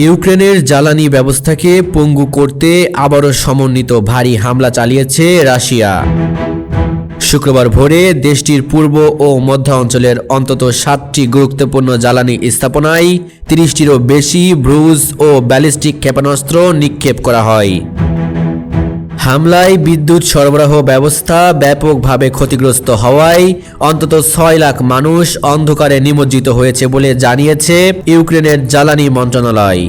ইউক্রেনের জ্বালানি ব্যবস্থাকে পঙ্গু করতে আবারও সমন্বিত ভারী হামলা চালিয়েছে রাশিয়া। শুক্রবার ভোরে দেশটির পূর্ব ও মধ্য অঞ্চলের অন্তত 7টি গুরুত্বপূর্ণ জ্বালানি স্থাপনায় 30টিরও বেশি ব্রুজ ও ব্যালিস্টিক ক্ষেপণাস্ত্র নিক্ষেপ করা হয়। হামলায় বিদ্যুৎ সরবরাহ ব্যবস্থা ব্যাপকভাবে ক্ষতিগ্রস্ত হওয়ায় অন্তত 6 লাখ মানুষ অন্ধকারে নিমজ্জিত হয়েছে বলে জানিয়েছে ইউক্রেনের জ্বালানি মন্ত্রণালয়।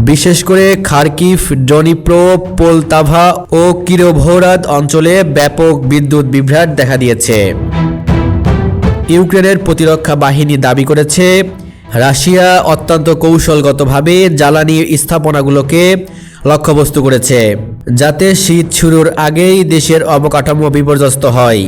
বিশেষ করে খার্কিভ, ডনিপ্রো, পোলতাভা ও কিরোভোরাদ অঞ্চলে ব্যাপক বিদ্যুৎ বিভ্রাট দেখা দিয়েছে। ইউক্রেনের প্রতিরক্ষা বাহিনী দাবি করেছে, রাশিয়া অত্যন্ত কৌশলগতভাবে জ্বালানি স্থাপনাগুলোকে লক্ষ্যবস্তু করেছে, যাতে শীত শুরুর আগেই দেশের অবকাঠামো বিপর্যস্ত হয়।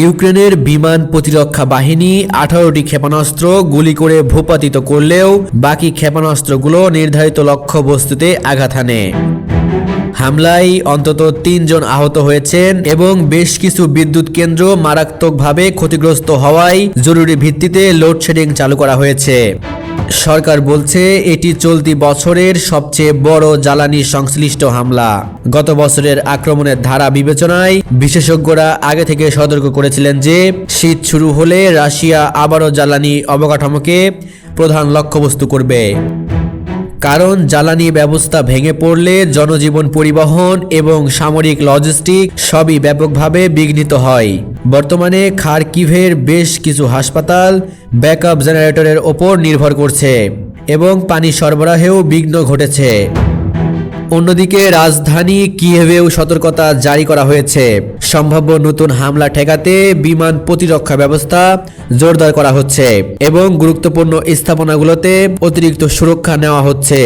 ইউক্রেনের বিমান প্রতিরক্ষা বাহিনী 18টি ক্ষেপণাস্ত্র গুলি করে ভূপাতিত করলেও বাকি ক্ষেপণাস্ত্রগুলো নির্ধারিত লক্ষ্যবস্তুতে আঘাত হানে। হামলায় অন্তত 3 জন আহত হয়েছেন এবং বেশ কিছু বিদ্যুৎ কেন্দ্র মারাত্মকভাবে ক্ষতিগ্রস্ত হওয়ায় জরুরি ভিত্তিতে লোডশেডিং চালু করা হয়েছে। সরকার বলছে এটি চলতি বছরের সবচেয়ে বড় জ্বালানি সংশ্লিষ্ট হামলা। গত বছরের আক্রমণের ধারা বিবেচনায় বিশেষজ্ঞরা আগে থেকে সতর্ক করেছিলেন যে শীত শুরু হলে রাশিয়া আবারও জ্বালানি অবকাঠামোকে প্রধান লক্ষ্যবস্তু করবে। কারণ জ্বালানি ব্যবস্থা ভেঙে পড়লে জনজীবন, পরিবহন এবং সামরিক লজিস্টিক সবই ব্যাপকভাবে বিঘ্নিত হয়। বর্তমানে খার্কিভের বেশ কিছু হাসপাতাল ব্যাকআপ জেনারেটরের ওপর নির্ভর করছে এবং পানি সরবরাহেও বিঘ্ন ঘটেছে। অন্যদিকে রাজধানী কিয়েভেও সতর্কতা জারি করা হয়েছে। সম্ভাব্য নতুন হামলা ঠেকাতে বিমান প্রতিরক্ষা ব্যবস্থা জোরদার করা হচ্ছে এবং গুরুত্বপূর্ণ স্থাপনাগুলোতে অতিরিক্ত সুরক্ষা নেওয়া হচ্ছে।